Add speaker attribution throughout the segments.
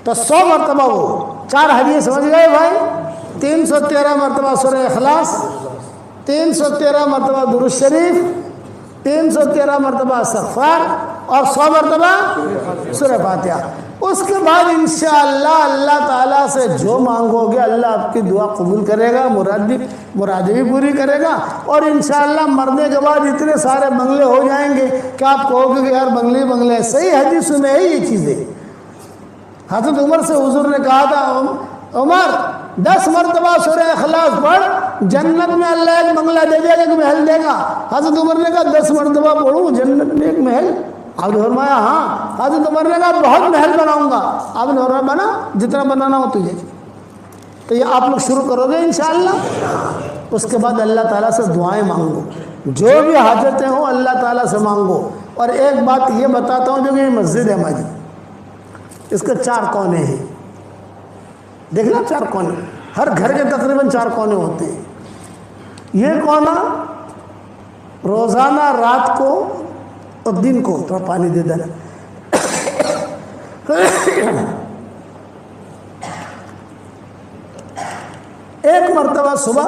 Speaker 1: تو 100 مرتبہ وہ 4 حدیث سمجھ گئے بھائی، 313 مرتبہ سورہ اخلاص، 313 مرتبہ درود شریف، 313 مرتبہ استغفار اور 100 مرتبہ سورہ فاتحہ۔ اس کے بعد انشاءاللہ اللہ تعالیٰ سے جو مانگو گے اللہ آپ کی دعا قبول کرے گا، مرادیں بھی پوری کرے گا، اور انشاءاللہ مرنے کے بعد اتنے سارے بنگلے ہو جائیں گے کہ آپ کہو گے کہ یار بنگلے بنگلے۔ صحیح حدیث میں ہے یہ چیزیں۔ حضرت عمر سے حضور نے کہا تھا عمر 10 مرتبہ سورہ اخلاص پڑھ، جنت میں اللہ ایک بنگلہ دے گا، ایک محل دے گا۔ حضرت عمر نے کہا 10 مرتبہ پڑھوں جنت میں ایک محل؟ آپ نے فرمایا ہاں۔ حضرت عمر نے کہا بہت محل بناؤں گا۔ آپ نے فرمایا بنا جتنا بنانا ہو تجھے۔ تو یہ آپ لوگ شروع کرو گے انشاءاللہ۔ اس کے بعد اللہ تعالیٰ سے دعائیں مانگو، جو بھی حاجتیں ہوں اللہ تعالیٰ سے مانگو۔ اور ایک بات یہ بتاتا ہوں، جو کہ یہ مسجد ہے ہماری، اس کے 4 کونے ہیں، دیکھنا 4 کونے، ہر گھر کے تقریباً 4 کونے ہوتے ہیں۔ یہ کونا روزانہ رات کو اور دن کو تھوڑا پانی دے دینا، ایک مرتبہ صبح،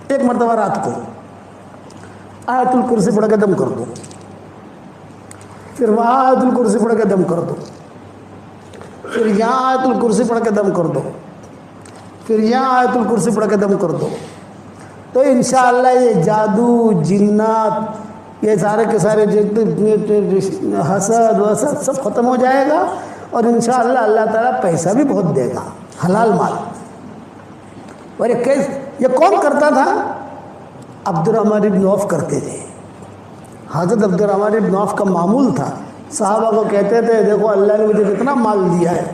Speaker 1: ایک مرتبہ رات کو آیت الکرسی پڑھ کے دم کر دو، پھر وہاں آیت الکرسی پڑھ کے دم کر دو، پھر یہاں آیت الکرسی پڑھ کے دم کر دو، پھر یہاں آیت الکرسی پڑھ کے دم کر دو۔ تو انشاءاللہ یہ جادو، جنات، یہ سارے کے سارے حسد وسد سب ختم ہو جائے گا، اور انشاءاللہ اللہ تعالیٰ پیسہ بھی بہت دے گا، حلال مال۔ اور یہ کون کرتا تھا؟ عبد الرحمن ابن عوف کرتے تھے۔ حضرت عبد الرحمن ابن عوف کا معمول تھا، صحابہ کو کہتے تھے دیکھو اللہ نے مجھے کتنا مال دیا ہے۔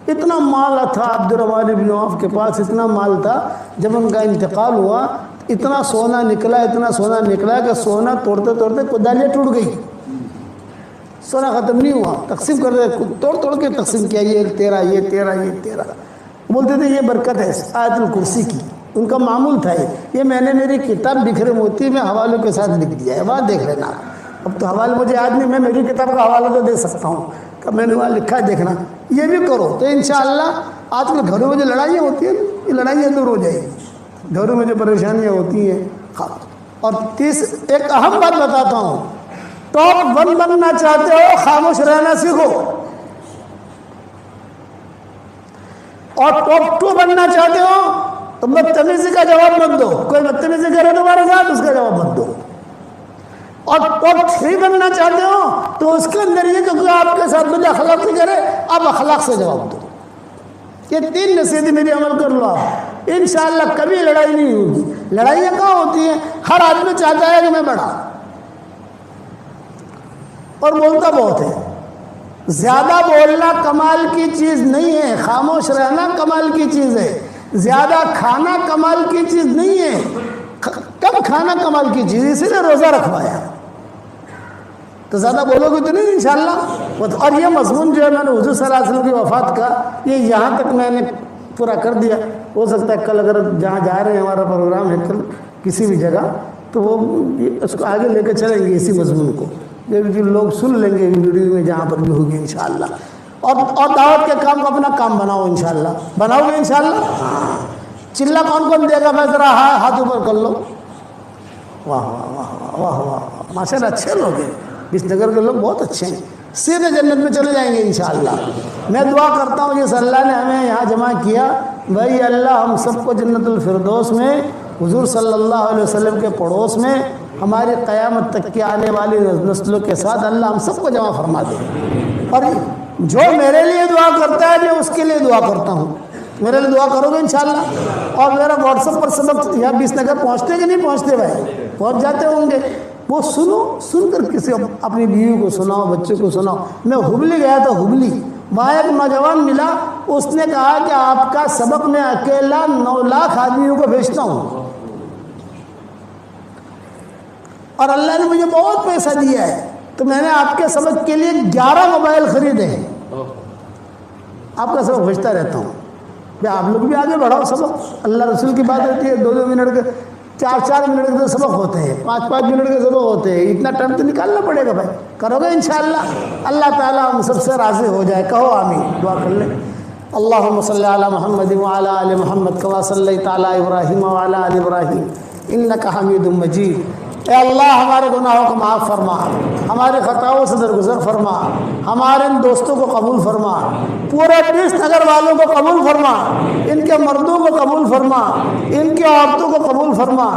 Speaker 1: اتنا مال تھا عبد الرحمن ابن عوف کے پاس، اتنا مال تھا، جب ان کا انتقال ہوا اتنا سونا نکلا، اتنا سونا نکلا کہ سونا توڑتے توڑتے کدالیاں ٹوٹ گئی، سونا ختم نہیں ہوا، تقسیم کر رہے، توڑ توڑ کے تقسیم کیا، یہ تیرا، یہ تیرا، یہ تیرا۔ بولتے تھے یہ برکت ہے آیت الکرسی کی، ان کا معمول تھا یہ میں نے میری کتاب بکھرے موتی میں حوالوں کے ساتھ لکھ دیا ہے، وہاں دیکھ لینا۔ اب تو حوالے مجھے یاد نہیں، میں میری کتاب کا حوالہ تو دے سکتا ہوں کہ میں نے وہاں لکھا ہے، دیکھنا۔ یہ بھی کرو تو انشاءاللہ آج کل گھروں میں جو لڑائیاں ہوتی ہیں یہ لڑائیاں دور ہو جائیں گی، گھروں میں جو پریشانیاں ہوتی ہیں۔ اور ایک اہم بات بتاتا ہوں، ٹاپ 1 بننا چاہتے ہو خاموش رہنا سیکھو، اور ٹاپ 2 بننا چاہتے ہو تو بدتمیزی کا جواب مت دو، کوئی بدتمیزی کرے تمہارے ساتھ اس کا جواب مت دو۔ اور ٹاپ 3 بننا چاہتے ہو تو اس کے اندر یہ کہ کوئی آپ کے ساتھ بد اخلاقی کرے آپ اخلاق سے جواب دو۔ یہ 3 نصیحتیں میری عمل کر لو آپ، انشاءاللہ کبھی لڑائی نہیں ہوگی۔ لڑائیاں کہاں ہوتی ہیں؟ ہر آدمی چاہتا ہے کہ میں بڑا، اور بولتا بہت ہے۔ زیادہ بولنا کمال کی چیز نہیں ہے، خاموش رہنا کمال کی چیز ہے۔ زیادہ کھانا کمال کی چیز نہیں ہے، کم کھانا کمال کی چیز، اسی لیے روزہ رکھوایا۔ تو زیادہ بولو گے تو نہیں انشاءاللہ۔ اور یہ مضمون جو ہے میں نے حضور صلی اللہ علیہ وسلم کی وفات کا یہ یہاں تک میں نے پورا کر دیا۔ ہو سکتا ہے کل اگر جہاں جا رہے ہیں ہمارا پروگرام ہے کل کسی بھی جگہ تو وہ اس کو آگے لے کے چلیں گے، اسی مضمون کو جو لوگ سن لیں گے ویڈیو میں جہاں پر بھی ہوگی انشاءاللہ۔ اور دعوت کے کام کو اپنا کام بناؤ انشاءاللہ، بناؤ گے انشاءاللہ۔ چلہ کون کون دے گا؟ میں ذرا ہاتھ اوپر کر لو۔ واہ واہ واہ واہ واہ، ماشاءاللہ اچھے لوگ ہیں، اس نگر کے لوگ بہت اچھے ہیں، سیدھے جنت میں چلے جائیں گے انشاءاللہ۔ میں دعا کرتا ہوں جس اللہ نے ہمیں یہاں جمع کیا، بھائی اللہ ہم سب کو جنت الفردوس میں حضور صلی اللہ علیہ وسلم کے پڑوس میں ہماری قیامت تک کی آنے والی نسلوں کے ساتھ اللہ ہم سب کو جمع فرما دے۔ اور جو میرے لیے دعا کرتا ہے میں اس کے لیے دعا کرتا ہوں، میرے لیے دعا کرو گے انشاءاللہ۔ اور میرا واٹس ایپ پر سبق یہاں 20 نگر پہنچتے کہ نہیں پہنچتے بھائی؟ پہنچ جاتے ہوں گے۔ وہ سنو، سن کر کسی اپنی بیوی کو سناؤ، بچے کو سناؤ۔ میں ہبلی گیا تھا، ہبلی وہاں ایک نوجوان ملا، اس نے کہا کہ آپ کا سبق میں اکیلا 9 لاکھ آدمیوں کو بھیجتا ہوں، اور اللہ نے مجھے بہت پیسہ دیا ہے، تو میں نے آپ کے سبق کے لیے 11 موبائل خریدے ہیں، آپ کا سبق بھیجتا رہتا ہوں۔ آپ لوگ بھی آگے بڑھاؤ سبق، اللہ رسول کی بات ہوتی ہے 2-2 منٹ کے 4-4 منٹ کے سبق ہوتے ہیں، 5-5 منٹ کے سبق ہوتے ہیں، اتنا ٹائم تو نکالنا پڑے گا بھائی، کرو گے انشاءاللہ، اللہ تعالیٰ ہم سب سے راضی ہو جائے، کہو آمین، دعا کر لیں۔ اللہم صلی علی محمد وعلی آل محمد کما صلیت علی ابراہیم وعلی آل ابراہیم انک حمید مجید۔ اے اللہ ہمارے گناہوں کو معاف فرما، ہماری خطاؤں سے درگزر فرما، ہمارے ان دوستوں کو قبول فرما، پورے 20 نگر والوں کو قبول فرما، ان کے مردوں کو قبول فرما، ان کی عورتوں کو قبول فرما،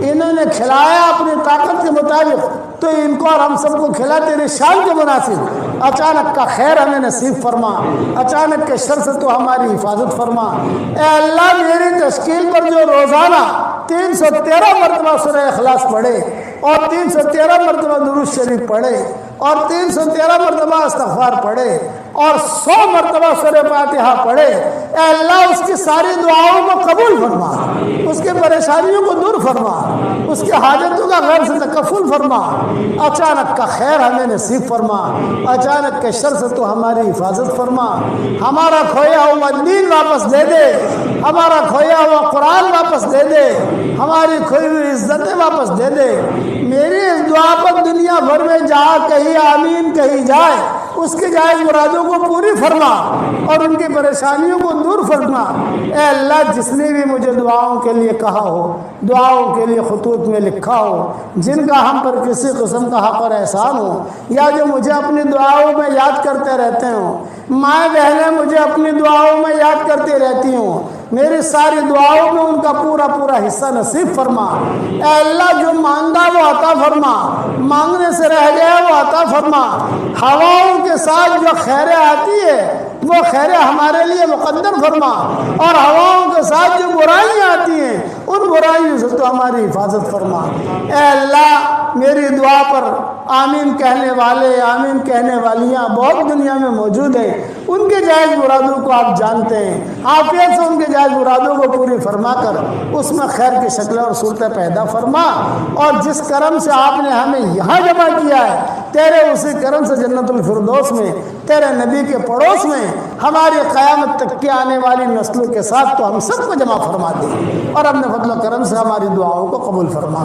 Speaker 1: انہوں نے کھلایا اپنی طاقت کے مطابق تو ان کو اور ہم سب کو کھلا تیرے شان کے مناسب، اچانک کا خیر ہمیں نصیب فرما، اچانک کے شر سے تو ہماری حفاظت فرما۔ اے اللہ میری تشکیل پر جو روزانہ 313 مرتبہ سورہ اخلاص پڑھے اور 313 مرتبہ درود شریف پڑھے اور 313 مرتبہ استغفار پڑھے اور 100 مرتبہ سورہ فاتحہ پڑھے، اے اللہ اس کی ساری دعاؤں کو قبول فرما، اس کے پریشانیوں کو دور فرما، اس کے حاجتوں کا غیر سے تکفل فرما، اچانک کا خیر ہمیں نصیب فرما، اچانک کے شر سے تو ہماری حفاظت فرما، ہمارا کھویا ہوا دین واپس دے دے، ہمارا کھویا ہوا قرآن واپس دے دے، ہماری کھوئی ہوئی عزتیں واپس دے دے۔ میری اس دعا پر دنیا بھر میں جہاں کہیں آمین کہی جائے اس کے جائز مرادوں کو پوری فرما اور ان کی پریشانیوں کو دور فرما۔ اے اللہ جس نے بھی مجھے دعاؤں کے لیے کہا ہو، دعاؤں کے لیے خطوط میں لکھا ہو، جن کا ہم پر کسی قسم کا حق اور احسان ہو، یا جو مجھے اپنی دعاؤں میں یاد کرتے رہتے ہوں، مائیں بہنیں مجھے اپنی دعاؤں میں یاد کرتی رہتی ہوں، میری ساری دعاؤں میں ان کا پورا حصہ نصیب فرما۔ اے اللہ جو مانگا وہ عطا فرما، مانگنے سے رہ گیا وہ عطا فرما۔ ہواؤں کے ساتھ جو خیریں آتی ہے وہ خیریں ہمارے لیے مقدر فرما، اور ہواؤں کے ساتھ جو برائیاں آتی ہیں ان برائیوں سے تو ہماری حفاظت فرما۔ اے اللہ میری دعا پر آمین کہنے والے، آمین کہنے والیاں بہت دنیا میں موجود ہیں، ان کے جائز مرادوں کو آپ جانتے ہیں، عافیت سے ان کے جائز مرادوں کو پوری فرما کر اس میں خیر کی شکلیں اور صورتیں پیدا فرما، اور جس کرم سے آپ نے ہمیں یہاں جمع کیا ہے تیرے اسی کرم سے جنت الفردوس میں تیرے نبی کے پڑوس میں ہماری قیامت تک کی آنے والی نسلوں کے ساتھ تو ہم سب کو جمع فرما دے، اور اپنے فضل و کرم سے ہماری دعاؤں کو قبول فرما۔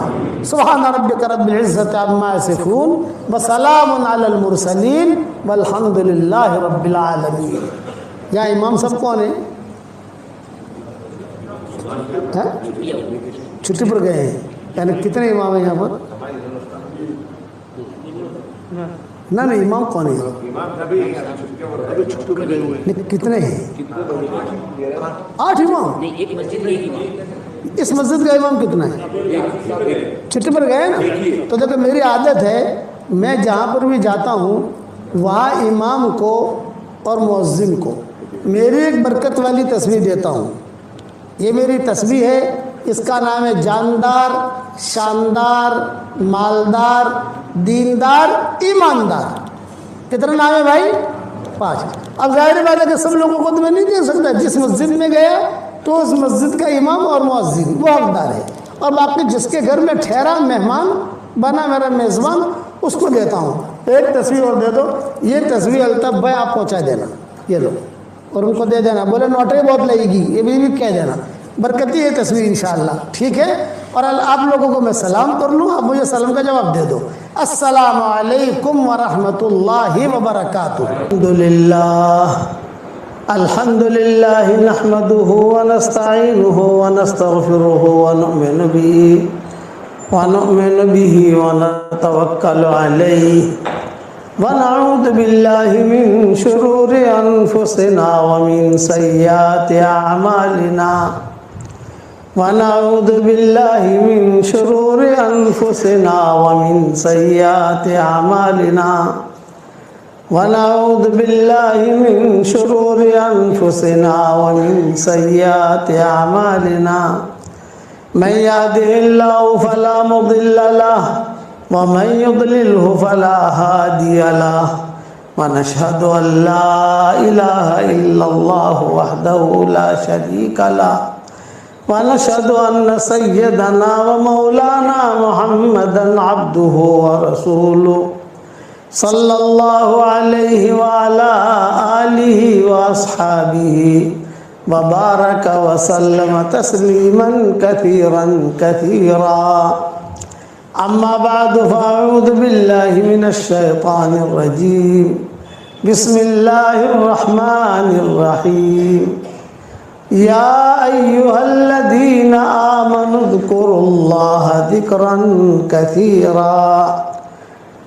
Speaker 1: سبحان ربک رب العزت عما یصفون وسلام علی المرسلین والحمد للہ رب العالمین۔ یہاں امام صاحب کون ہیں؟ چھٹی پر گئے ہیں، یعنی کتنے امام ہیں یہاں پر؟ نہ امام کون ہے؟ کتنے ہیں؟ 8 امام۔ اس مسجد کا امام کتنا ہے؟ چھٹی پر گئے نا؟ تو دیکھو میری عادت ہے میں جہاں پر بھی جاتا ہوں وہاں امام کو اور مؤذن کو میری ایک برکت والی تسبیح دیتا ہوں۔ یہ میری تسبیح ہے، اس کا نام ہے جاندار، شاندار، مالدار، دیندار، ایماندار۔ کتنا نام ہے بھائی؟ 5۔ اب ظاہر بات ہے کہ سب لوگوں کو تو میں نہیں دے سکتا، جس مسجد میں گیا تو اس مسجد کا امام اور مؤذن وہ حقدار ہے، اور باقی جس کے گھر میں ٹھہرا مہمان بنا میرا میزبان اس کو دیتا ہوں۔ ایک تصویر اور دے دو، یہ تصویر الطاف بھائی آپ پہنچا دینا، یہ لو، اور ان کو دے دینا، بولے نوٹری بہت لگے گی، یہ بھی کہہ دینا، برکتی ہے تصویر انشاءاللہ، ٹھیک ہے؟ اور آپ لوگوں کو میں سلام کر لوں، اب مجھے سلام کا جواب دے دو۔ السلام علیکم ورحمۃ اللہ وبرکاتہ۔ الحمد للہ نحمده ونستعینه ونستغفره ونؤمن به ونتوکل علیہ ونعوذ باللہ من شرور انفسنا ومن سیئات اعمالنا ونعوذ باللہ من شرور انفسنا ومن سیئات اعمالنا ونعوذ باللہ من شرور انفسنا ومن سیئات اعمالنا من يهده الله فلا مضل له ومن يضلله فلا هادي له ونشهد أن لا إله إلا الله وحده لا شريك له ونشهد أن سيدنا ومولانا محمدا عبده ورسوله صلى الله عليه وعلى آله وأصحابه وبارك وسلم تسليما كثيرا كثيرا. أما بعد فأعوذ بالله من الشيطان الرجيم. بسم الله الرحمن الرحيم. يا أيها الذين آمنوا اذكروا الله ذكرا كثيرا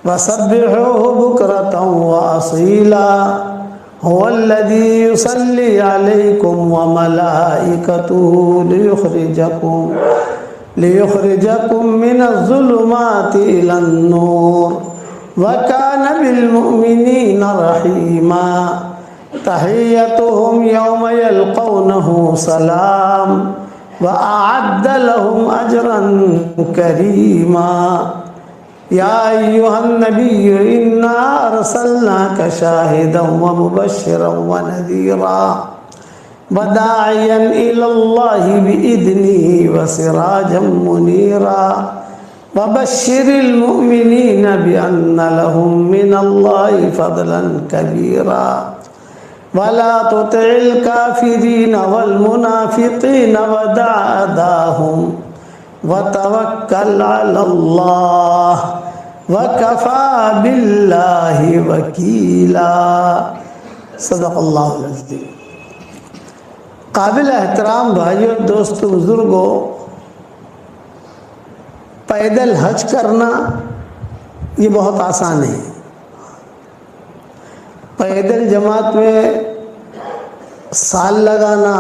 Speaker 1: وسبحوه بكرة وأصيلا. هو الذي يصلي عليكم وملائكته ليخرجكم من الظلمات إلى النور وكان بالمؤمنين رحيما. تحيتهم يوم يلقونه سلام وأعد لهم أجرا كريما. يا أيها النبي إنا أرسلناك شاهدا ومبشرا ونذيرا وداعيا إلى الله بإذنه وسراجا منيرا. وبشر المؤمنين بأن لهم من الله فضلا كبيرا. ولا تطع الكافرين والمنافقين ودع أذاهم وتوكل على الله وكفى بالله وكيلا. صدق اللہ العظیم. قابل احترام بھائیوں، دوستوں، بزرگوں، پیدل حج کرنا یہ بہت آسان ہے. پیدل جماعت میں سال لگانا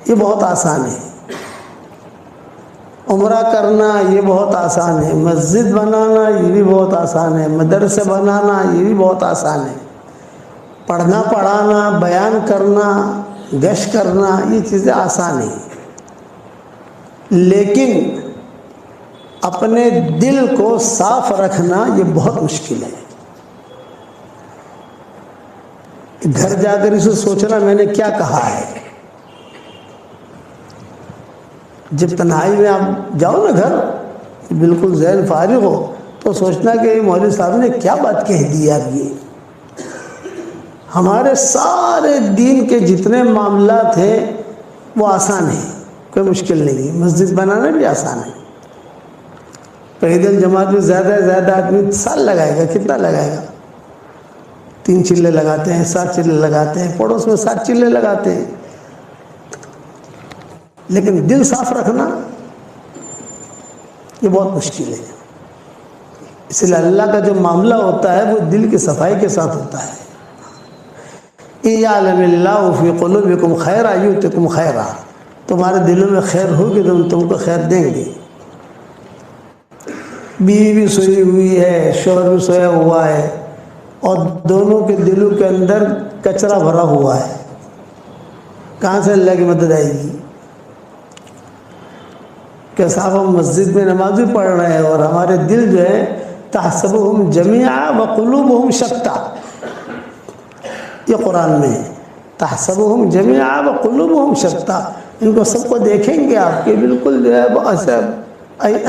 Speaker 1: یہ بہت آسان ہے. عمرہ کرنا یہ بہت آسان ہے. مسجد بنانا یہ بھی بہت آسان ہے. مدرسے بنانا یہ بھی بہت آسان ہے. پڑھنا پڑھانا، بیان کرنا، گشت کرنا یہ چیزیں آسان ہیں. لیکن اپنے دل کو صاف رکھنا یہ بہت مشکل ہے. گھر جا کر اسے سوچنا میں نے کیا کہا ہے. جب تنہائی میں آپ جاؤ نا گھر، بالکل ذہن فارغ ہو، تو سوچنا کہ مولوی صاحب نے کیا بات کہہ دی یار. یہ ہمارے سارے دین کے جتنے معاملات ہیں وہ آسان ہیں، کوئی مشکل نہیں ہے. مسجد بنانا بھی آسان ہے. پیدل جماعت میں زیادہ سے زیادہ آدمی سال لگائے گا. کتنا لگائے گا؟ 3 چلے لگاتے ہیں، 7 چلے لگاتے ہیں، پڑوس میں 7 چلے لگاتے ہیں. لیکن دل صاف رکھنا یہ بہت مشکل ہے. اس لیے اللہ کا جو معاملہ ہوتا ہے وہ دل کی صفائی کے ساتھ ہوتا ہے. اِيَعْلَمِ اللَّهُ فِي قُلُوبِكُمْ خَيْرًا يُؤْتِكُمْ خَيْرًا. تمہارے دلوں میں خیر ہوگی تو ہم تم کو خیر دیں گے. بیوی بھی سوئی ہوئی ہے، شوہر بھی سویا ہوا ہے، اور دونوں کے دلوں کے اندر کچرا بھرا ہوا ہے. کہاں سے اللہ کی مدد آئے گی؟ کہ صاحب ہم مسجد میں نماز بھی پڑھ رہے ہیں اور ہمارے دل جو ہے تحسبهم جميعا وقلوبهم شتى. یہ قرآن میں ہے تحسبهم جميعا وقلوبهم شتى. ان کو سب کو دیکھیں گے آپ کہ بالکل جو ہے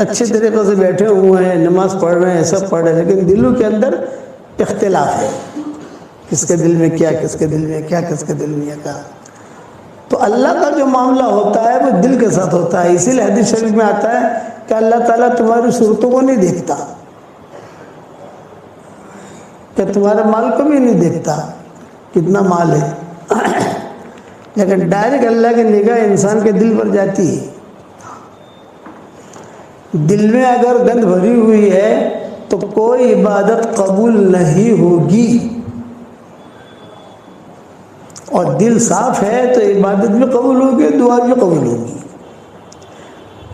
Speaker 1: اچھے طریقے سے بیٹھے ہوئے ہیں، نماز پڑھ رہے ہیں، سب پڑھ رہے ہیں، لیکن دلوں کے اندر اختلاف ہے. کس کے دل میں کیا، کس کے دل میں کیا، کس کے دل میں کیا. تو اللہ کا جو معاملہ ہوتا ہے وہ دل کے ساتھ ہوتا ہے. اسی لیے حدیث شریف میں آتا ہے کہ اللہ تعالیٰ تمہاری صورتوں کو نہیں دیکھتا، کہ تمہارے مال کو بھی نہیں دیکھتا کتنا مال ہے، لیکن ڈائریکٹ اللہ کی نگاہ انسان کے دل پر جاتی ہے. دل میں اگر گند بھری ہوئی ہے تو کوئی عبادت قبول نہیں ہوگی. اور دل صاف ہے تو عبادت بھی قبول ہوگی، دعا بھی قبول ہوگی.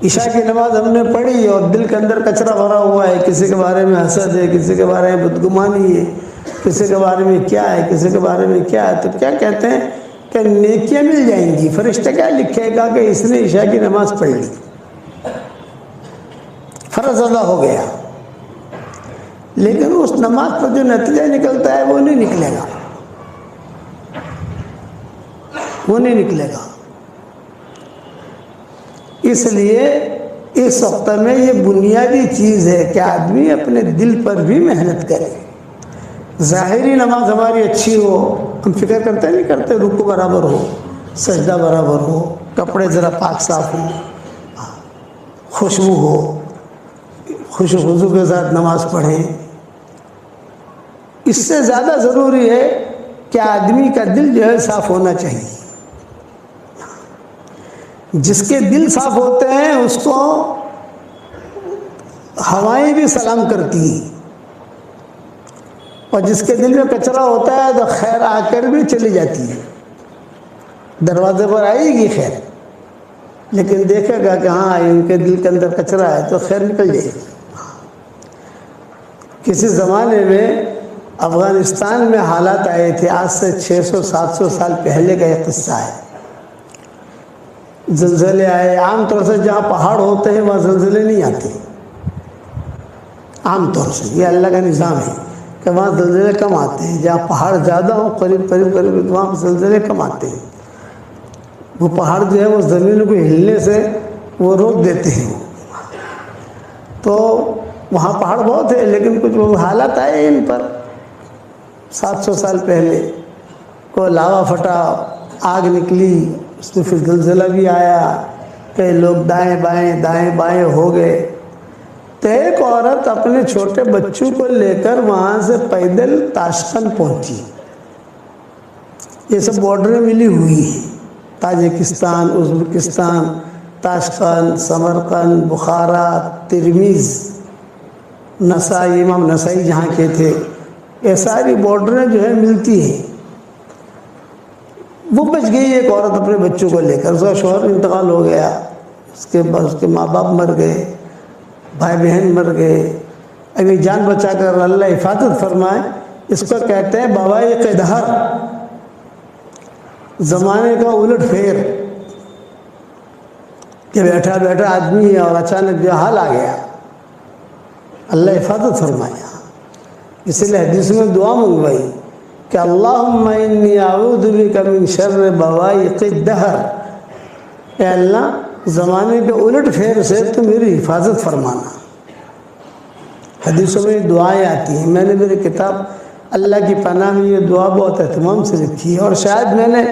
Speaker 1: عشاء کی نماز ہم نے پڑھی اور دل کے اندر کچرا بھرا ہوا ہے، کسی کے بارے میں حسد ہے، کسی کے بارے میں بدگمانی ہے، کسی کے بارے میں کیا ہے، کسی کے بارے میں کیا ہے، تو کیا کہتے ہیں کہ نیکیاں مل جائیں گی. فرشتہ کیا لکھے گا کہ اس نے عشاء کی نماز پڑھ لی، فرض ادا ہو گیا. لیکن اس نماز پر جو نتیجہ نکلتا ہے وہ نہیں نکلے گا، وہ نہیں نکلے گا. اس لیے اس وقت میں یہ بنیادی چیز ہے کہ آدمی اپنے دل پر بھی محنت کرے. ظاہری نماز ہماری اچھی ہو، ہم فکر کرتے نہیں کرتے رکوع برابر ہو، سجدہ برابر ہو، کپڑے ذرا پاک صاف ہوں، خوشبو ہو، خوش وضو کے ساتھ نماز پڑھیں۔ اس سے زیادہ ضروری ہے کہ آدمی کا دل جو ہے صاف ہونا چاہیے۔ جس کے دل صاف ہوتے ہیں اس کو ہوائیں بھی سلام کرتی ہیں، اور جس کے دل میں کچرا ہوتا ہے تو خیر آ کر بھی چلی جاتی ہے، دروازے پر آئے گی خیر، لیکن دیکھے گا کہ ہاں ان کے دل کے اندر کچرا ہے تو خیر نکل جائے گی۔ کسی زمانے میں افغانستان میں حالات آئے تھے، آج سے 600-700 سال پہلے کا یہ قصہ ہے۔ زلزلے آئے، عام طور سے جہاں پہاڑ ہوتے ہیں وہاں زلزلے نہیں آتے، عام طور سے یہ اللہ کا نظام ہے کہ وہاں زلزلے کم آتے ہیں، جہاں پہاڑ زیادہ ہوں قریب وہاں زلزلے کم آتے ہیں۔ وہ پہاڑ جو ہے وہ زمین کو ہلنے سے وہ روک دیتے ہیں، تو وہاں پہاڑ بہت ہے لیکن کچھ وہ حالات آئے ان پر 700 سال پہلے، کو لاوا پھٹا، آگ نکلی، اس میں پھر زلزلہ بھی آیا، کئی لوگ دائیں بائیں ہو گئے۔ تو ایک عورت اپنے چھوٹے بچوں کو لے کر وہاں سے پیدل تاشقند پہنچی۔ یہ سب بارڈریں ملی ہوئی ہیں، تاجکستان، ازبکستان، تاشقند، سمرقند، بخارا، ترمیز، نسائی، امام نسائی جہاں کے تھے، یہ ساری بارڈریں جو ہے ملتی ہیں۔ وہ بچ گئی ایک عورت اپنے بچوں کو لے کر، اس کا شوہر انتقال ہو گیا، اس کے ماں باپ مر گئے، بھائی بہن مر گئے۔ ابھی جان بچا کر اللہ حفاظت فرمائے، اس کو کہتے ہیں بوائق دہر، زمانے کا الٹ پھیر، کہ بیٹھا آدمی ہے اور اچانک جو حال آ گیا، اللہ حفاظت فرمایا۔ اس لیے حدیث میں دعا منگوائی کہ اللہم انی اعوذ بک من شر بوائق الدہر، اے اللہ زمانے کے الٹ پھیر سے تو میری حفاظت فرمانا۔ حدیثوں میں دعائیں آتی ہیں، میں نے میری کتاب اللہ کی پناہ میں یہ دعا بہت اہتمام سے لکھی ہے، اور شاید میں نے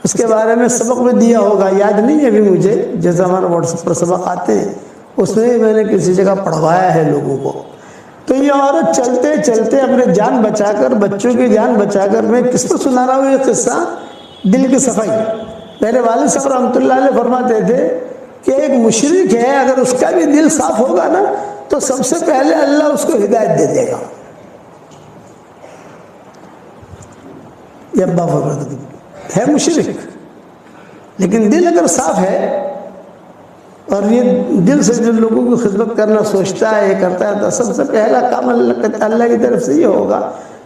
Speaker 1: اس کے بارے میں سبق بھی دیا ہوگا، یاد نہیں ہے ابھی مجھے، جیسے ہمارے واٹس ایپ پر سبق آتے ہیں اس میں میں نے کسی جگہ پڑھوایا ہے لوگوں کو۔ تو یہ عورت چلتے چلتے اپنے جان بچا کر، بچوں کی جان بچا کر، میں کس پر سنا رہا ہوں یہ قصہ؟ دل کی صفائی۔ میرے والد صاحب رحمۃ اللہ علیہ فرماتے تھے کہ ایک مشرک ہے، اگر اس کا بھی دل صاف ہوگا نا تو سب سے پہلے اللہ اس کو ہدایت دے دے گا۔ یہ ابا فرماتے ہے مشرک، لیکن دل اگر صاف ہے اور یہ دل سے جو لوگوں کی خدمت کرنا سوچتا ہے، یہ کرتا ہے، تو سب سے پہلا کام اللہ کی طرف سے یہ ہوگا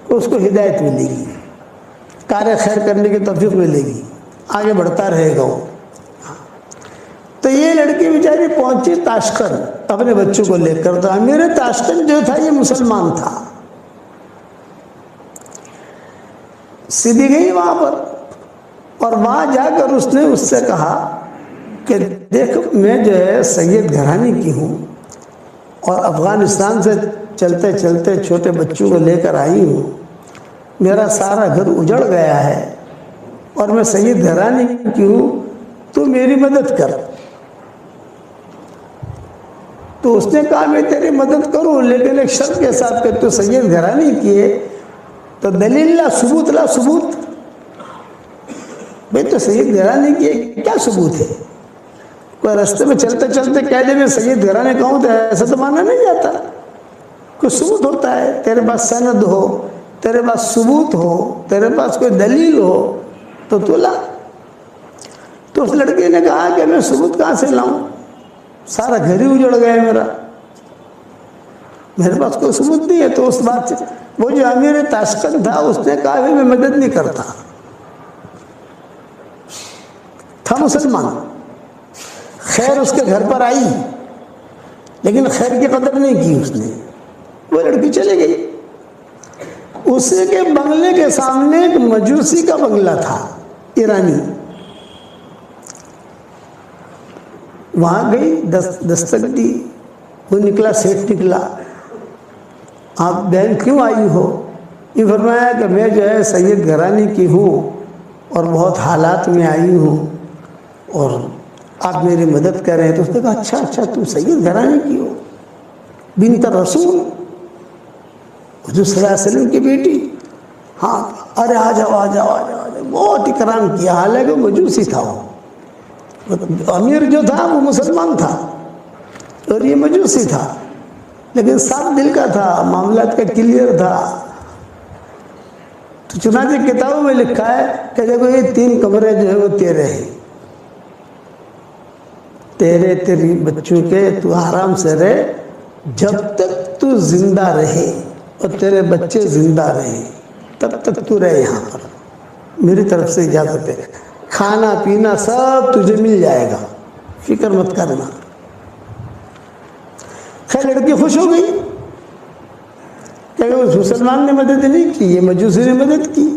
Speaker 1: کہ اس کو ہدایت ملے گی، کار خیر کرنے کی توفیق ملے گی، آگے بڑھتا رہے گا وہ۔ تو یہ لڑکی بیچاری پہنچی تاشقند اپنے بچوں کو لے کر، تو امیر تاشقند جو تھا یہ مسلمان تھا۔ سیدھی گئی وہاں پر، اور وہاں جا کر اس نے اس سے کہا کہ دیکھ میں جو ہے سید گھرانے کی ہوں، اور افغانستان سے چلتے چلتے چھوٹے بچوں کو لے کر آئی ہوں، میرا سارا گھر اجڑ گیا ہے، اور میں سید گھرانے کی ہوں، تو میری مدد کر۔ تو اس نے کہا میں تیری مدد کروں، لیکن ایک شرط کے ساتھ کہ تو سید گھرانے کی ہے تو دلیل لا، ثبوت لا، ثبوت۔ بھئی تو سید گھرانے کی ہے، کیا ثبوت ہے؟ کوئی رستے میں چلتے چلتے کہہ دے میں سید گھرانے کا ہوں تو ایسا تو مانا نہیں جاتا، کوئی ثبوت ہوتا ہے، تیرے پاس سند ہو، تیرے پاس ثبوت ہو، تیرے پاس کوئی دلیل ہو تو تو لا۔ تو اس لڑکی نے کہا کہ میں ثبوت کہاں سے لاؤں، سارا گھر ہی اجڑ گیا میرا، میرے پاس کوئی ثبوت نہیں ہے۔ تو اس بات سے وہ جو امیر تاشقند تھا اس نے کہا میں مدد نہیں کرتا، تھا مسلمان، خیر اس کے گھر پر آئی لیکن خیر کی قدر نہیں کی اس نے، وہ لڑکی چلے گئی۔ اسی کے بنگلے کے سامنے ایک مجوسی کا بنگلہ تھا، ایرانی، وہاں گئی، دستک دی، وہ نکلا، سیٹ نکلا، آپ بہن کیوں آئی ہو؟ یہ فرمایا کہ میں جو ہے سید گھرانے کی ہوں، اور بہت حالات میں آئی ہوں اور آپ میری مدد کر رہے ہیں. تو اس نے کہا اچھا تم سید گھرانے کی ہو, بنت رسول, حضور صلی اللہ علیہ وسلم کی بیٹی؟ ہاں. ارے آ جاؤ. بہت اکرام کیا, حالانکہ مجوسی تھا. وہ امیر جو تھا وہ مسلمان تھا اور یہ مجوسی تھا, لیکن صاف دل کا تھا, معاملات کا کلیئر تھا. تو چنانچہ کتابوں میں لکھا ہے کہ دیکھو یہ 3 کمرے جو ہے وہ تیرے ہیں, تیری بچوں کے, تو آرام سے رہے جب تک تو زندہ رہے اور تیرے بچے زندہ رہے تب تک تو رہے یہاں پر. میری طرف سے اجازت ہے, کھانا پینا سب تجھے مل جائے گا, فکر مت کرنا. خیر لڑکی خوش ہو گئی کہ اس مسلمان نے مدد نہیں کی, یہ مجوسی نے مدد کی.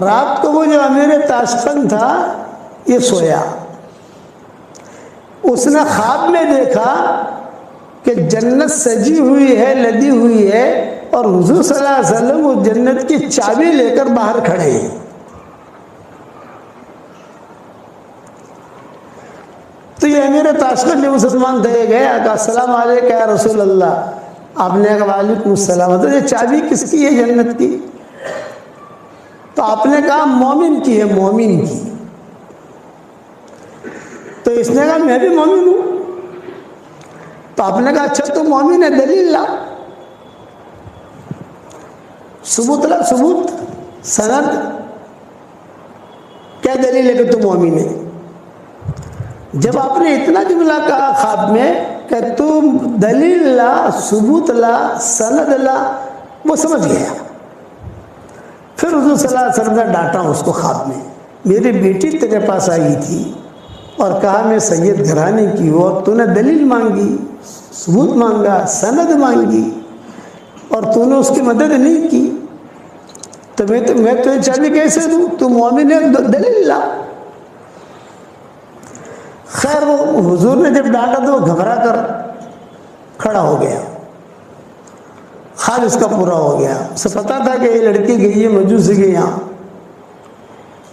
Speaker 1: رات کو وہ جو امیر تاشقند تھا یہ سویا, اس نے خواب میں دیکھا کہ جنت سجی ہوئی ہے, لدی ہوئی ہے, اور حضور صلی اللہ علیہ وسلم وہ جنت کی چابی لے کر باہر کھڑے ہیں. تو یہ امیر تاشقند جو مسلمان تھے گئے, کہا السلام علیکم یا رسول اللہ. آپ نے کہا وعلیکم السلام. تو یہ چابی کس کی ہے جنت کی؟ تو آپ نے کہا مومن کی ہے, مومن کی. تو اس نے کہا میں بھی مومن ہوں. تو آپ نے کہا اچھا تو مومن ہے, دلیل لا, ثبوت لا, ثبوت, سند, کیا دلیل ہے کہ تو مومن ہے؟ جب آپ نے اتنا جملہ کہا خواب میں کہ تم دلیل لا, ثبوت لا, سند لا, وہ سمجھ گیا. پھر حضور صلی اللہ علیہ وسلم نے ڈانٹا اس کو خواب میں, میری بیٹی تیرے پاس آئی تھی اور کہا میں سید گھرانے کی ہوں, اور تو نے دلیل مانگی, ثبوت مانگا, سند مانگی, اور تو نے اس کی مدد نہیں کی, تو میں تجھے چابی کیسے دوں؟ تو مومن ہے, دلیل لا. خیر وہ حضور نے جب ڈانٹا تو وہ گھبرا کر کھڑا ہو گیا, خواب اس کا پورا ہو گیا. اسے پتا تھا کہ یہ لڑکی گئی ہے مجوسی کے یہاں,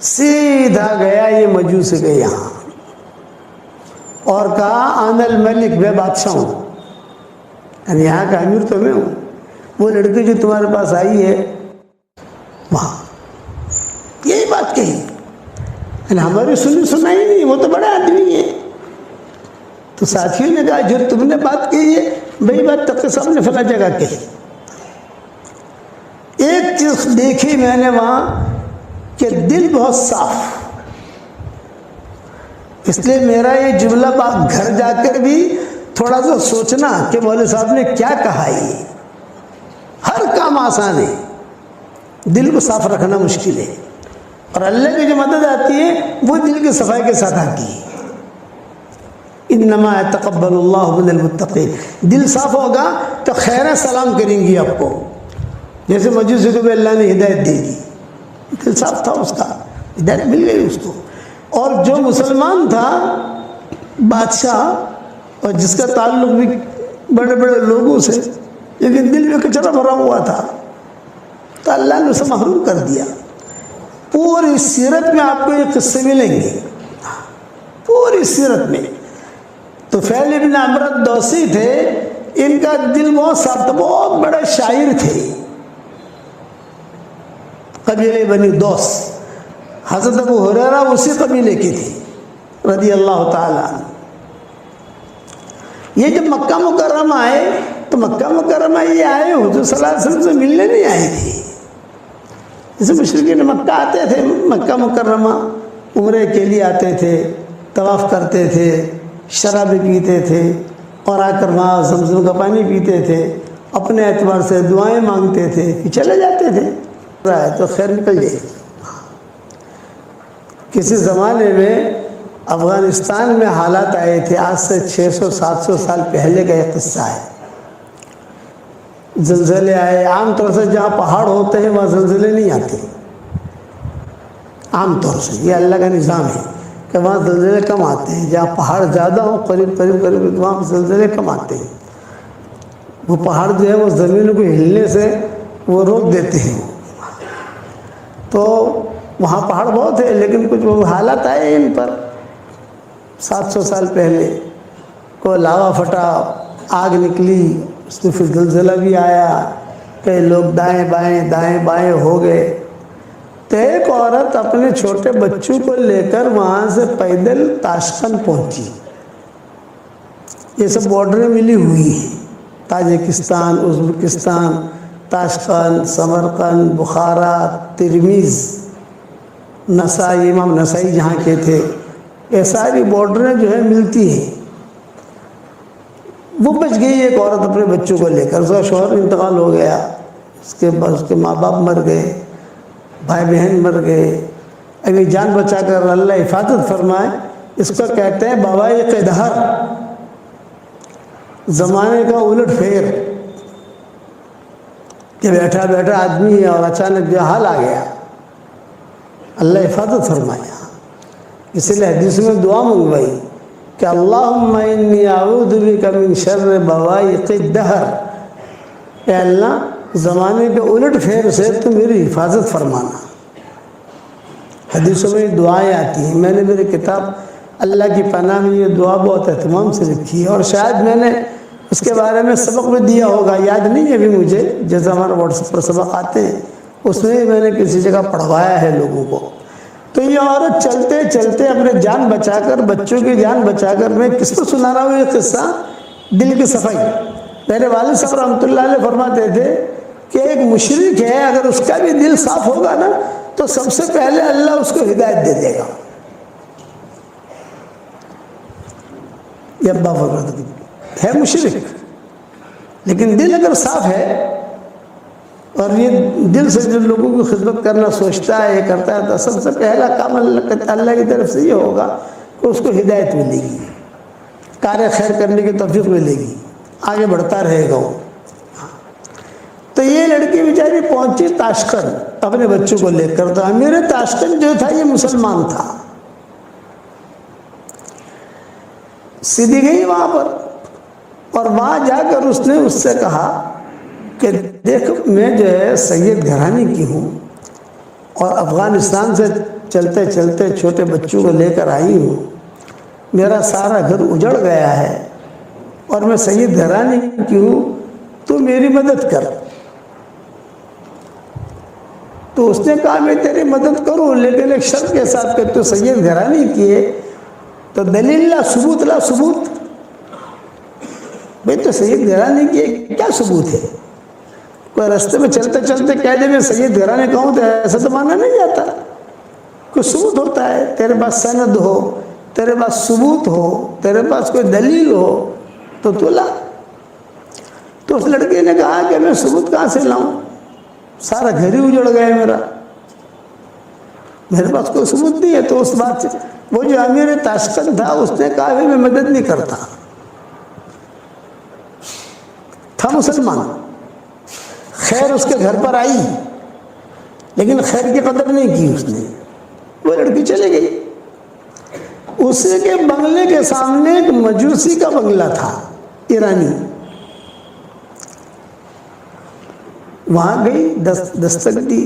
Speaker 1: سیدھا گیا یہ مجوسی کے یہاں اور کہا انا الملک, میں بادشاہ ہوں, یعنی یہاں کا امیر تو میں ہوں. وہ لڑکی جو تمہارے پاس آئی ہے وہاں یہی بات کہی, یعنی ہماری سنائی نہیں, وہ تو بڑا آدمی ہے. تو ساتھیوں نے کہا جو تم نے بات کہی ہے بھئی بات تقی صاحب نے فلاں جگہ کہی. ایک چیز دیکھی میں نے وہاں کہ دل بہت صاف, اس لیے میرا یہ جملہ گھر جا کر بھی تھوڑا سا سوچنا کہ مولوی صاحب نے کیا کہا. یہ ہر کام آسان ہے, دل کو صاف رکھنا مشکل ہے, اور اللہ کی جو مدد آتی ہے وہ دل کی صفائی کے ساتھ آتی ہے. انما یتقبل اللہ من المتقین. دل صاف ہوگا تو خیر سلام کریں گی آپ کو, جیسے مجوسی کو بھی اللہ نے ہدایت دے دی, دل صاف تھا اس کا, ہدایت مل گئی اس کو. اور جو مسلمان تھا بادشاہ, اور جس کا تعلق بھی بڑے بڑے لوگوں سے, لیکن دل میں کچرا بھرا ہوا تھا, تو اللہ نے اسے محروم کر دیا. پوری سیرت میں آپ کو یہ قصے ملیں گے, پوری سیرت میں. تو فیل ابن عمرو دوسی تھے, ان کا دل بہت صاف تھا, بہت بڑے شاعر تھے, قبیلے بنی دوس. حضرت ابو ہریرہ اسی قبیلے کے تھے رضی اللہ تعالیٰ عنہ. یہ جب مکہ مکرمہ آئے تو مکہ مکرمہ یہ آئے حضور صلی اللہ علیہ وسلم سے ملنے نہیں آئے تھے. جیسے مشرکین مکہ آتے تھے مکہ مکرمہ عمرے کے لیے آتے تھے, طواف کرتے تھے, شرابیں پیتے تھے, اور آ کر وہاں زمزم کا پانی پیتے تھے, اپنے اعتبار سے دعائیں مانگتے تھے, پھر چلے جاتے تھے. تو خیر نکل جائے. کسی زمانے میں افغانستان میں حالات آئے تھے, آج سے 600-700 سال پہلے کا یہ قصہ ہے. زلزلے آئے. عام طور سے جہاں پہاڑ ہوتے ہیں وہاں زلزلے نہیں آتے, عام طور سے یہ اللہ کا نظام ہے کہ وہاں زلزلے کم آتے ہیں. جہاں پہاڑ زیادہ ہوں قریب وہاں زلزلے کم آتے ہیں. وہ پہاڑ جو ہے وہ زمین کو ہلنے سے وہ روک دیتے ہیں. تو وہاں پہاڑ بہت ہے لیکن کچھ وہ حالات آئے ان پر 700 سال پہلے، کوئی لاوا پھٹا، آگ نکلی، اس میں پھر زلزلہ بھی آیا، کئی لوگ دائیں بائیں ہو گئے۔ تو ایک عورت اپنے چھوٹے بچوں کو لے کر وہاں سے پیدل تاشقند پہنچی۔ یہ سب بارڈریں ملی ہوئی ہیں، تاجکستان، ازبکستان، تاشقند، سمرقند، بخارا، ترمیز، نسائی، امام نسائی جہاں کے تھے، یہ ساری بارڈریں جو ہے ملتی ہیں۔ وہ بچ گئی ایک عورت اپنے بچوں کو لے کر، اس کا شوہر انتقال ہو گیا، اس کے ماں باپ مر گئے، بھائی بہن مر گئے، ابھی جان بچا کر اللہ حفاظت فرمائے۔ اس کو کہتے ہیں بوائق دہر، زمانے کا الٹ پھیر، کہ بیٹھا بیٹھا آدمی ہے اور اچانک جو حال آ گیا، اللہ حفاظت فرمایا۔ اس لیے حدیث میں دعا منگوائی کہ اللہم انی اعوذ بک من شر بوائق الدہر، اے اللہ زمانے کے الٹ پھیر سے تو میری حفاظت فرمانا۔ حدیثوں میں دعائیں آتی ہیں، میں نے میری کتاب اللہ کی پناہ میں یہ دعا بہت اہتمام سے لکھی ہے، اور شاید میں نے اس کے بارے میں سبق بھی دیا ہوگا، یاد نہیں ہے ابھی مجھے، جیسے ہمارے واٹس ایپ پر سبق آتے ہیں اس میں نے کسی جگہ پڑھوایا ہے لوگوں کو۔ تو یہ عورت چلتے چلتے اپنے جان بچا کر، بچوں کی جان بچا کر، میں کس کو سنا رہا ہوں یہ قصہ؟ دل کی صفائی۔ میرے والد صاحب رحمۃ اللہ علیہ فرماتے تھے کہ ایک مشرک ہے، اگر اس کا بھی دل صاف ہوگا نا تو سب سے پہلے اللہ اس کو ہدایت دے دے گا۔ یہ ابا فرماتے ہے مشرک، لیکن دل اگر صاف ہے اور یہ دل سے جو لوگوں کی خدمت کرنا سوچتا ہے، یہ کرتا ہے، تو سب سے پہلا کام اللہ کی طرف سے یہ ہوگا کہ اس کو ہدایت ملے گی، کار خیر کرنے کی توفیق ملے گی، آگے بڑھتا رہے گا وہ۔ تو یہ لڑکی بیچاری پہنچی تاشقند اپنے بچوں کو لے کر۔ تو امیر تاشقند جو تھا یہ مسلمان تھا، سیدھی گئی وہاں پر، اور وہاں جا کر اس نے اس سے کہا کہ دیکھ میں جو ہے سید گھرانے کی ہوں، اور افغانستان سے چلتے چلتے چھوٹے بچوں کو لے کر آئی ہوں، میرا سارا گھر اجڑ گیا ہے، اور میں سید گھرانے کی ہوں، تو میری مدد کر۔ تو اس نے کہا میں تیری مدد کروں، لیکن ایک شرط کے ساتھ کہ تو سید گھرانے کی ہے تو دلیل لا، ثبوت لا، ثبوت۔ بھئی تو سید گھرانے کی ہے، کیا ثبوت ہے؟ کوئی رستے میں چلتے چلتے کہہ دے میں سید گھرانے کا ہوں تو ایسا تو مانا نہیں جاتا، کوئی ثبوت ہوتا ہے، تیرے پاس سند ہو، تیرے پاس ثبوت ہو، تیرے پاس کوئی دلیل ہو تو تو لا۔ تو اس لڑکے نے کہا کہ میں ثبوت کہاں سے لاؤں، سارا گھر ہی اجڑ گیا میرا، میرے پاس کوئی ثبوت نہیں ہے۔ تو اس بات سے وہ جو امیر تاشقند تھا اس نے کہا میں مدد نہیں کرتا، تھا مسلمان، خیر اس کے گھر پر آئی لیکن خیر کی قدر نہیں کی اس نے، وہ لڑکی چلے گئی۔ اس کے بنگلے کے سامنے ایک مجوسی کا بنگلہ تھا، ایرانی، وہاں گئی، دستک دی،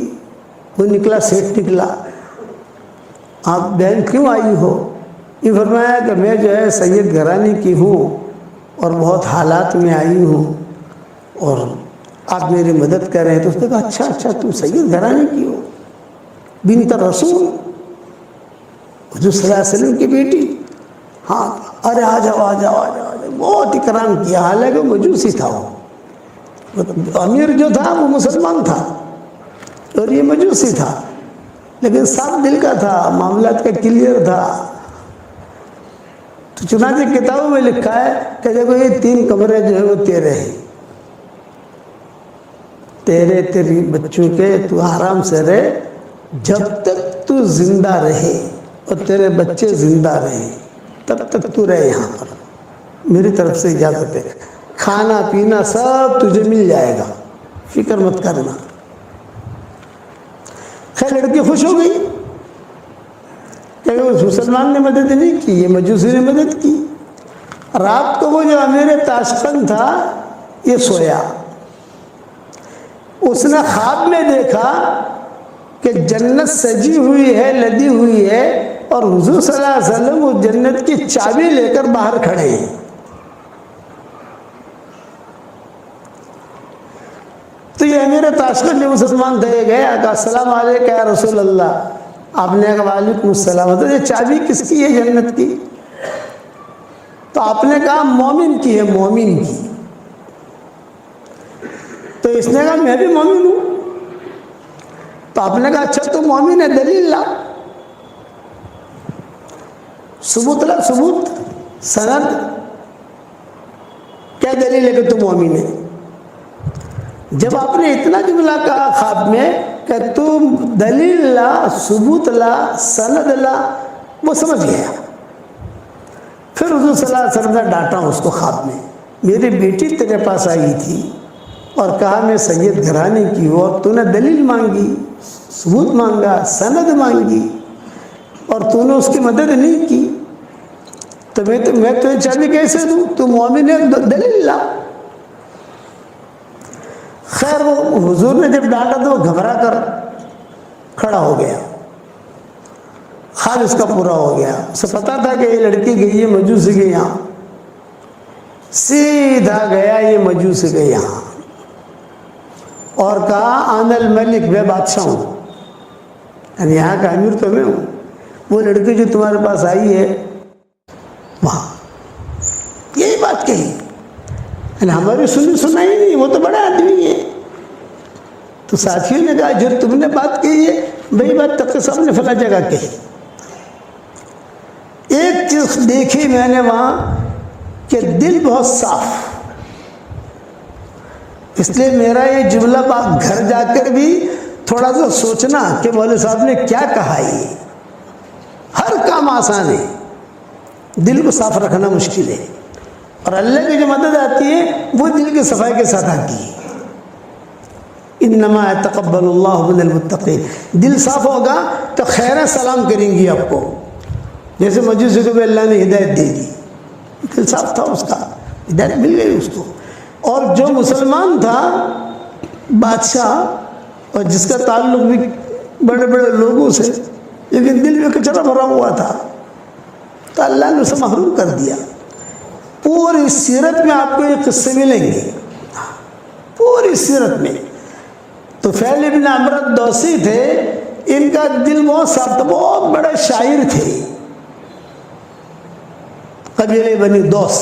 Speaker 1: وہ نکلا، سیٹ نکلا، آپ بہن کیوں آئی ہو؟ یہ فرمایا کہ میں جو ہے سید گھرانے کی ہوں اور بہت حالات میں آئی ہوں اور آپ میری مدد کر رہے ہیں۔ تو اس نے کہا اچھا تم سید گھرانے کی ہو، بنت رسول، حضور صلی اللہ علیہ وسلم کی بیٹی؟ ہاں، ارے آ جاؤ، بہت اکرام کیا، حالانکہ مجوسی تھا، وہ امیر جو تھا وہ مسلمان تھا اور یہ مجوسی تھا، لیکن صاف دل کا تھا، معاملات کا کلیئر تھا۔ تو چنانچہ کتابوں میں لکھا ہے کہ دیکھو یہ 3 کمرے جو ہیں وہ تیرے ہیں، تیری بچوں کے، تو آرام سے رہے جب تک تو زندہ رہے اور تیرے بچے زندہ رہے، تب تک تو رہے یہاں پر، میری طرف سے اجازت ہے، کھانا پینا سب تجھے مل جائے گا، فکر مت کرنا۔ خیر لڑکی خوش ہو گئی کہ اس مسلمان نے مدد نہیں کی، یہ مجوسی نے مدد کی۔ رات کو وہ جو امیر تاشقند تھا یہ سویا، اس نے خواب میں دیکھا کہ جنت سجی ہوئی ہے، لدی ہوئی ہے، اور حضور صلی اللہ علیہ وسلم وہ جنت کی چابی لے کر باہر کھڑے ہیں۔ تو یہ امیر تاشقند جو مسلمان تھے گئے، کہا السلام علیکم یا رسول اللہ۔ آپ نے کہا وعلیکم السلام۔ تو یہ چابی کس کی ہے جنت کی؟ تو آپ نے کہا مومن کی ہے، مومن کی۔ تو اس نے کہا میں بھی مومن ہوں۔ تو آپ نے کہا اچھا تو مومن ہے، دلیل لا، ثبوت لا، ثبوت، سند، کیا دلیل ہے کہ تو مومن ہے؟ جب آپ نے اتنا جملہ کہا خواب میں کہ تم دلیل لا، ثبوت لا، سند لا، وہ سمجھ گیا۔ پھر حضور صلی اللہ علیہ وسلم نے ڈانٹا اس کو خواب میں، میری بیٹی تیرے پاس آئی تھی اور کہا میں سید گھرانے کی ہوں، اور تو نے دلیل مانگی، ثبوت مانگا، سند مانگی، اور تو نے اس کی مدد نہیں کی، تو میں تجھے چابی کیسے دوں؟ تو مومن ہے، دلیل لا۔ خیر وہ حضور نے جب ڈانٹا تو وہ گھبرا کر کھڑا ہو گیا، خواب اس کا پورا ہو گیا۔ اسے پتا تھا کہ یہ لڑکی گئی ہے مجوسی کے یہاں، سیدھا گیا یہ مجوسی کے یہاں اور کہا آن الملک، میں بادشاہ ہوں، یعنی یہاں کا امیر تو میں ہوں۔ وہ لڑکی جو تمہارے پاس آئی ہے وہاں یہی بات کہی، یعنی ہماری سنائی نہیں، وہ تو بڑا آدمی ہے۔ تو ساتھیوں نے کہا جو تم نے بات کہی ہے وہی بات تقی صاحب نے فلاں جگہ کہی۔ ایک چیز دیکھی میں نے وہاں کہ دل بہت صاف، اس لیے میرا یہ جملہ گھر جا کر بھی تھوڑا سا سوچنا کہ مولوی صاحب نے کیا کہا۔ یہ ہر کام آسان ہے، دل کو صاف رکھنا مشکل ہے، اور اللہ کی جو مدد آتی ہے وہ دل کی صفائی کے ساتھ آتی ہے۔ انما یتقبل اللہ من المتقین، دل صاف ہوگا تو خیر سلام کریں گی آپ کو، جیسے مجوسی کو بھی اللہ نے ہدایت دے دی، دل صاف تھا اس کا، ہدایت مل گئی اس کو۔ اور جو مسلمان تھا بادشاہ، اور جس کا تعلق بھی بڑے بڑے لوگوں سے، لیکن دل میں کچرا بھرا ہوا تھا، تو اللہ نے اسے محروم کر دیا۔ پوری سیرت میں آپ کو یہ قصے ملیں گے، پوری سیرت میں۔ طفیل ابن عمرو الدوسی تھے، ان کا دل بہت صاف تھا، بہت بڑے شاعر تھے، قبیلے بنی دوس۔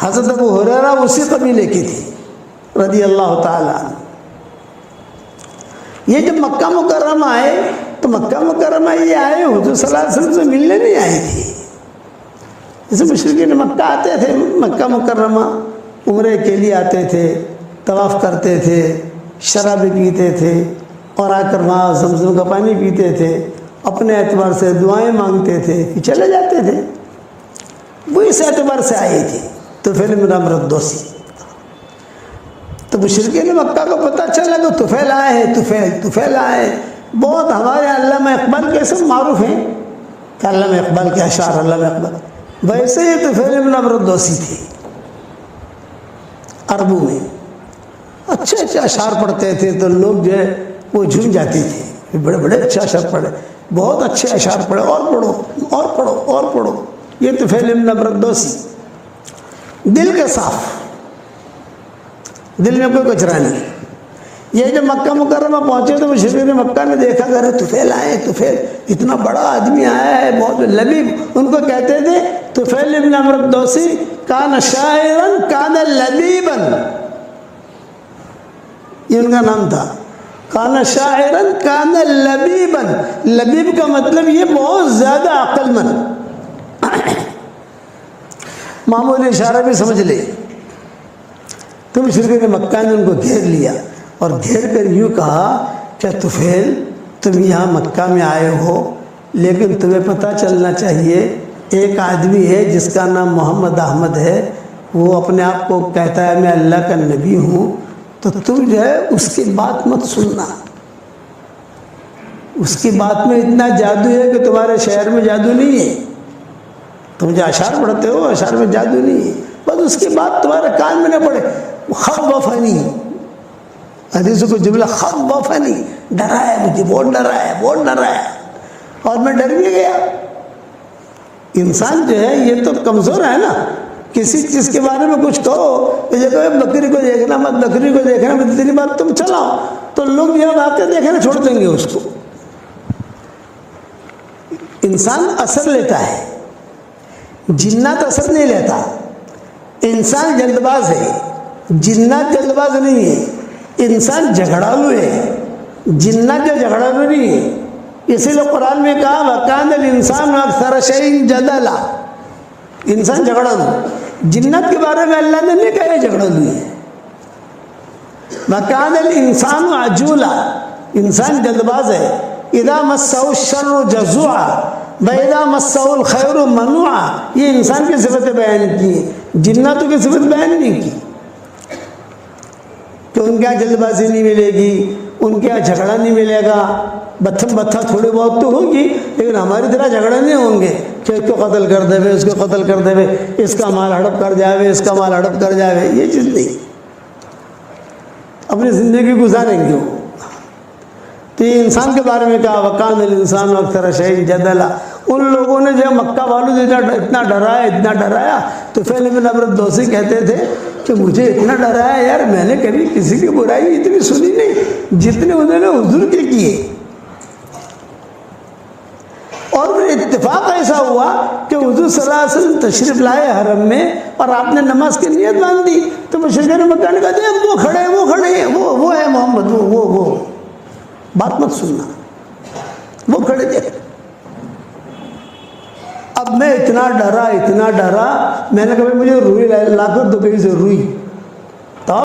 Speaker 1: حضرت ابو ہریرہ اسی قبیلے کی تھی رضی اللہ تعالیٰ عنہ۔ یہ جب مکہ مکرمہ آئے تو مکہ مکرمہ یہ آئے حضور صلی اللہ علیہ وسلم سے ملنے نہیں آئے تھے، جیسے مشرکین مکہ آتے تھے مکہ مکرمہ عمرے کے لیے آتے تھے، طواف کرتے تھے، شراب پیتے تھے، اور آ کر وہاں زمزم کا پانی پیتے تھے، اپنے اعتبار سے دعائیں مانگتے تھے، پھر چلے جاتے تھے۔ وہ اس اعتبار سے آئے تھے طفیل بن عمرو الدوسی۔ تو مشرکین مکہ کو پتہ چلا کہ طفیل آئے ہیں، طفیل آئے ہیں۔ بہت ہمارے علامہ اقبال کے سب معروف ہیں کہ علامہ اقبال کے اشعار، علامہ اقبال، ویسے ہی طفیل بن عمرو الدوسی تھے، عربوں میں اچھے اچھے اشعار پڑھتے تھے تو لوگ جو ہے وہ جھوم جاتے تھے، بڑے بڑے اچھے اشعار پڑھے، بہت اچھے اشعار پڑھے، اور پڑھو اور پڑھو اور پڑھو۔ یہ طفیل بن عمرو الدوسی، دل کے صاف، دل میں کوئی کچرا نہیں۔ یہ جب مکہ مکرمہ پہنچے تو مشرکین مکہ نے دیکھا کہ ارے طفیل آئے، طفیل اتنا بڑا آدمی آیا ہے، بہت لبیب، ان کو کہتے تھے طفیل بن عمرو الدوسی کان شاعرا کان لبیبا، یہ ان کا نام تھا، کان شاعرا کان لبیبا۔ لبیب کا مطلب یہ بہت زیادہ عقل مند، معمولی اشارہ بھی سمجھ لے۔ تو مشرکین مکہ نے ان کو گھیر لیا اور گھیر کر یوں کہا کہ طفیل تم یہاں مکہ میں آئے ہو، لیکن تمہیں پتہ چلنا چاہیے ایک آدمی ہے جس کا نام محمد احمد ہے، وہ اپنے آپ کو کہتا ہے میں اللہ کا نبی ہوں، تو تم جو ہے اس کی بات مت سننا، اس کی بات میں اتنا جادو ہے کہ تمہارے شہر میں جادو نہیں ہے، تم جو اشعار پڑھتے ہو اشعار میں جادو نہیں ہے، بس اس کی بات تمہارے کان میں نہ پڑے۔ خوفنی، حدیث کو جملہ خوفنی، ڈرا ہے مجھے، بہت ڈرا ہے، بہت ڈرا ہے، اور میں ڈر بھی گیا۔ انسان جو ہے یہ تو کمزور ہے نا، کسی چیز کے بارے میں کچھ کہو، یہ کہو بکری کو دیکھنا مت، بکری کو دیکھنا مت، اتنی بات تم چلاؤ تو لوگ یہ واقعہ دیکھنا چھوڑ دیں گے اس کو۔ انسان اثر لیتا ہے، جنات اثر نہیں لیتا۔ انسان جلد باز ہے، جنات جلد باز نہیں ہے۔ انسان جھگڑالو ہے، جنات جو جھگڑالو نہیں ہے۔ اسی لیے قرآن میں کہا وَكَانَ الْإِنسَانُ أَكْثَرَ شَيْءٍ جَدَلًا، انسان جھگڑالو۔ جنات کے بارے میں اللہ نے نہیں کہا یہ جھگڑالو ہے۔ وَكَانَ الْإِنسَانُ عَجُولًا، انسان جلد باز ہے۔ اِذَا مَسَّهُ الشَّرُّ جَزُوعًا وَإِذَا مَسَّهُ الْخَيْرُ مَنُوعًا، یہ انسان کی صفتیں بیان کی، جناتوں کی صفت بیان نہیں کی کہ ان کے یہاں جلد بازی نہیں ملے گی، ان کے یہاں جھگڑا نہیں ملے گا۔ بتھم بتھا تھوڑے بہت تو ہوگی، لیکن ہماری طرح جھگڑے نہیں ہوں گے کہ اس کو قتل کر دے، اس کو قتل کر دے، اس کا مال ہڑپ کر جائے، اس کا مال ہڑپ کر جائے، یہ چیز نہیں۔ اپنی زندگی گزاریں گے۔ تو یہ انسان کے بارے میں کہا وَكَانَ الْإِنسَانُ أَكْثَرَ شَيْءٍ جَدَلًا۔ ان لوگوں نے جو مکہ والوں سے اتنا ڈرایا تو فیل بن عمرو دوسی کہتے تھے کہ مجھے اتنا ڈرایا یار، میں نے کبھی کسی کی برائی اتنی سنی نہیں جتنے انہوں نے حضور کے کیے۔ اور اتفاق ایسا ہوا کہ حضور صلی اللہ علیہ وسلم تشریف لائے حرم میں، اور آپ نے نماز کی نیت باندھ دی تو مشرکین مکہ نے کہا دیکھ وہ کھڑے ہیں، وہ ہے محمد، وہ بات مت سننا، وہ کھڑے تھے۔ اب میں اتنا ڈرا، میں نے کہا مجھے روئی لا کر دو کہیں سے روئی،